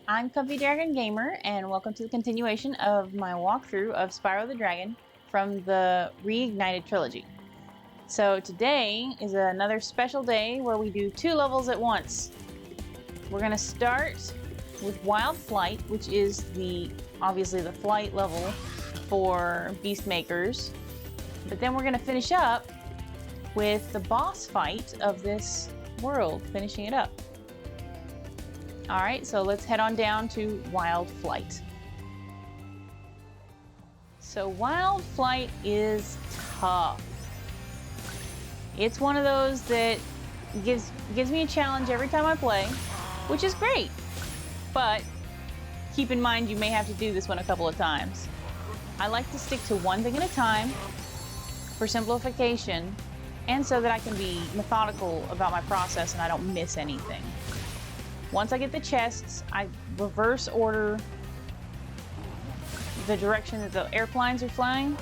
I'm Comfy Dragon Gamer, and welcome to the continuation of my walkthrough of Spyro the Dragon from the Reignited Trilogy. So today is another special day where we do 2 levels at once. We're going to start with Wild Flight, which is obviously the flight level for Beast Makers. But then we're going to finish up with the boss fight of this world, finishing it up. Alright, so let's head on down to Wild Flight. So Wild Flight is tough. It's one of those that gives me a challenge every time I play, which is great. But keep in mind you may have to do this one a couple of times. I like to stick to one thing at a time for simplification and so that I can be methodical about my process and I don't miss anything. Once I get the chests, I reverse order the direction that the airplanes are flying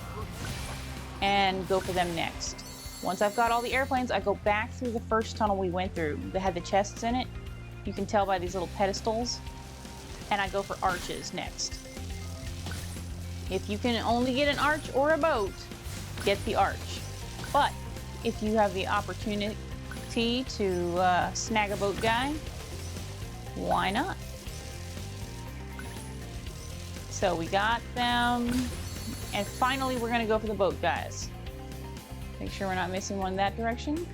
and go for them next. Once I've got all the airplanes, I go back through the first tunnel we went through that had the chests in it. You can tell by these little pedestals. And I go for arches next. If you can only get an arch or a boat, get the arch. But if you have the opportunity to snag a boat guy, why not? So we got them, and finally we're gonna go for the boat guys. Make sure we're not missing one that direction.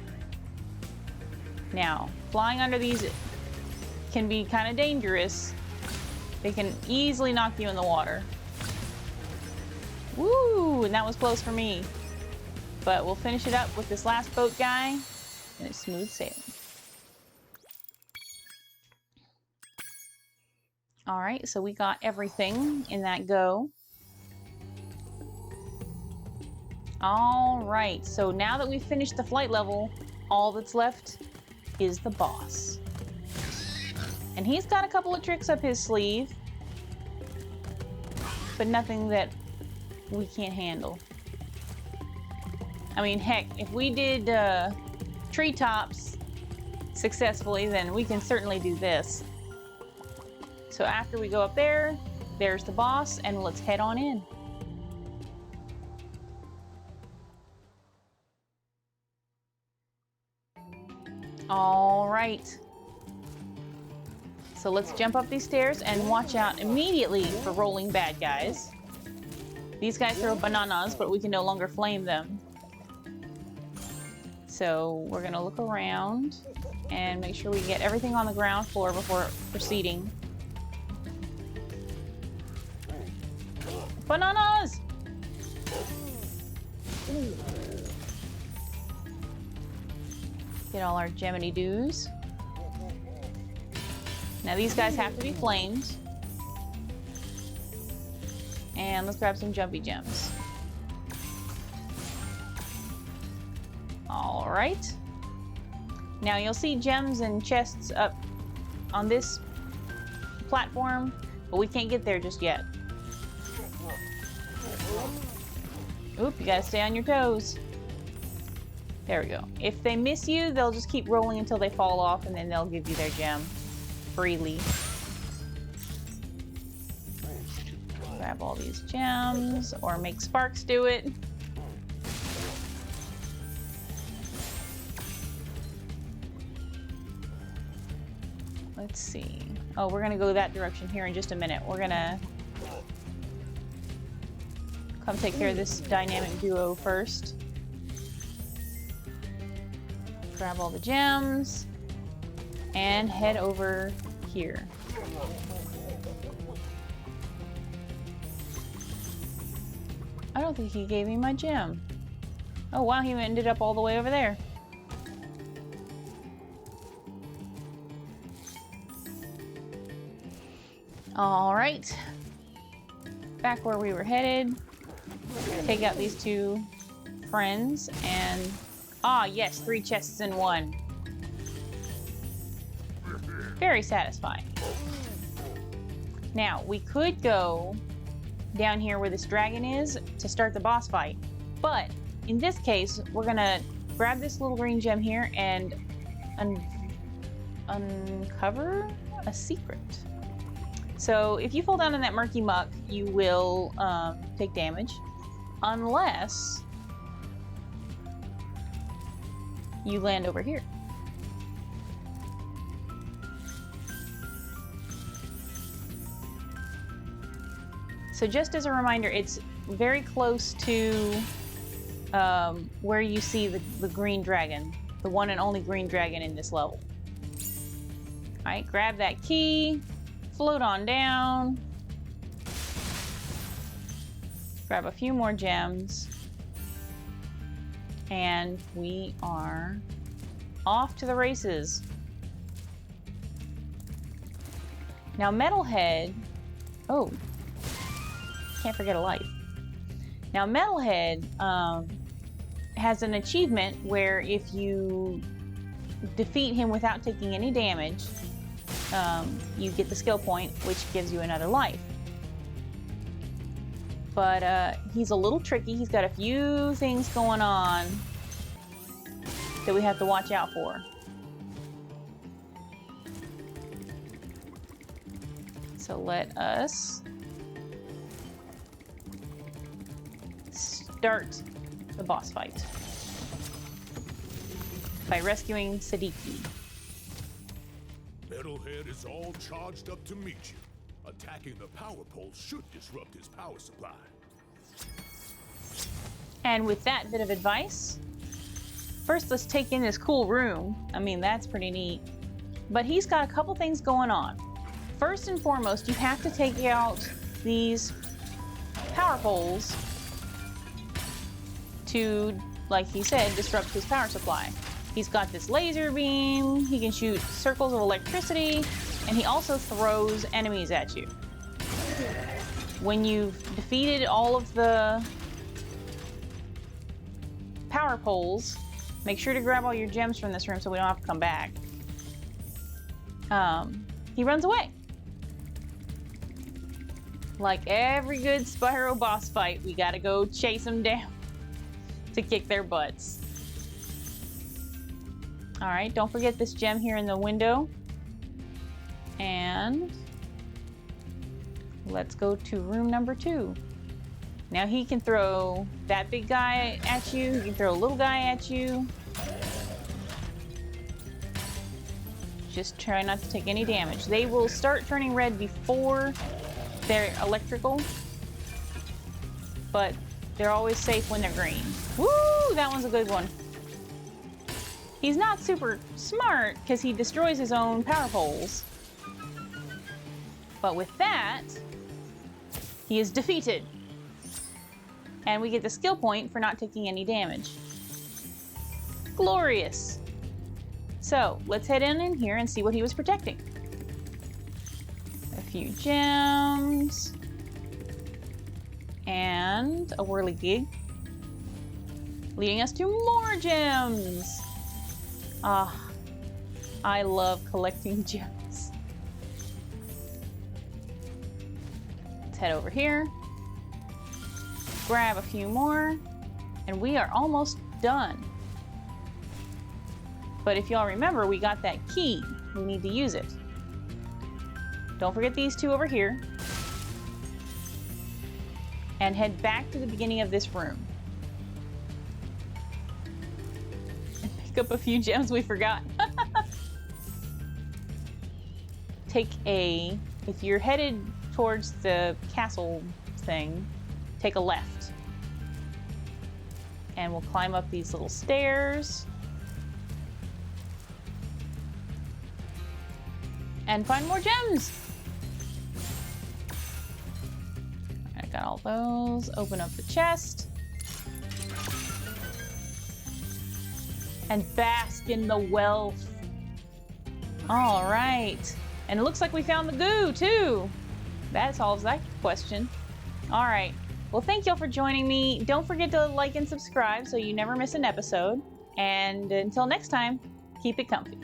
Now, flying under these can be kind of dangerous. They can easily knock you in the water. Woo, and that was close for me. But we'll finish it up with this last boat guy, and it's smooth sailing. Alright, so we got everything in that go. Alright, so now that we've finished the flight level, all that's left is the boss. And he's got a couple of tricks up his sleeve, but nothing that we can't handle. I mean, heck, if we did treetops successfully, then we can certainly do this. So after we go up there, there's the boss, and let's head on in. All right. So let's jump up these stairs and watch out immediately for rolling bad guys. These guys throw bananas, but we can no longer flame them. So we're gonna look around and make sure we get everything on the ground floor before proceeding. Bananas! Get all our Gemini doos. Now these guys have to be flamed. And let's grab some jumpy gems. Alright. Now you'll see gems and chests up on this platform, but we can't get there just yet. Oop, you gotta stay on your toes. There we go. If they miss you, they'll just keep rolling until they fall off, and then they'll give you their gem freely. Grab all these gems, or make Sparks do it. Let's see. Oh, we're gonna go that direction here in just a minute. We're gonna come take care of this dynamic duo first. Grab all the gems and head over here. I don't think he gave me my gem. Oh wow, he ended up all the way over there. All right, back where we were headed. Take out these 2 friends and yes, 3 chests in 1. Very satisfying. Now, we could go down here where this dragon is to start the boss fight. But in this case, we're gonna grab this little green gem here and uncover a secret. So if you fall down in that murky muck, you will take damage, unless you land over here. So just as a reminder, it's very close to where you see the green dragon, the one and only green dragon in this level. All right, grab that key, float on down, grab a few more gems, and we are off to the races. Now Metalhead, oh, can't forget a life. Now Metalhead has an achievement where if you defeat him without taking any damage, you get the skill point, which gives you another life. But he's a little tricky. He's got a few things going on that we have to watch out for. So let us start the boss fight by rescuing Siddiqui. Metalhead is all charged up to meet you. Attacking the power pole should disrupt his power supply. And with that bit of advice, first let's take in this cool room. I mean, that's pretty neat. But he's got a couple things going on. First and foremost, you have to take out these power poles to, like he said, disrupt his power supply. He's got this laser beam, he can shoot circles of electricity, and he also throws enemies at you. When you've defeated all of the power poles, make sure to grab all your gems from this room so we don't have to come back. He runs away. Like every good Spyro boss fight, we gotta go chase them down to kick their butts. All right, don't forget this gem here in the window. And let's go to room number 2. Now he can throw that big guy at you, he can throw a little guy at you. Just try not to take any damage. They will start turning red before they're electrical, but they're always safe when they're green. Woo, that one's a good one. He's not super smart because he destroys his own power poles. But with that, he is defeated. And we get the skill point for not taking any damage. Glorious. So let's head in here and see what he was protecting. A few gems. And a whirligig. Leading us to more gems. Ah, I love collecting gems. Let's head over here. Grab a few more. And we are almost done. But if y'all remember, we got that key. We need to use it. Don't forget these two over here. And head back to the beginning of this room. And pick up a few gems we forgot. If you're headed towards the castle thing, take a left. And we'll climb up these little stairs. And find more gems. I got all those. Open up the chest. And bask in the wealth. All right. And it looks like we found the goo too. That solves that question. All right. Well, thank y'all for joining me. Don't forget to like and subscribe so you never miss an episode. And until next time, keep it comfy.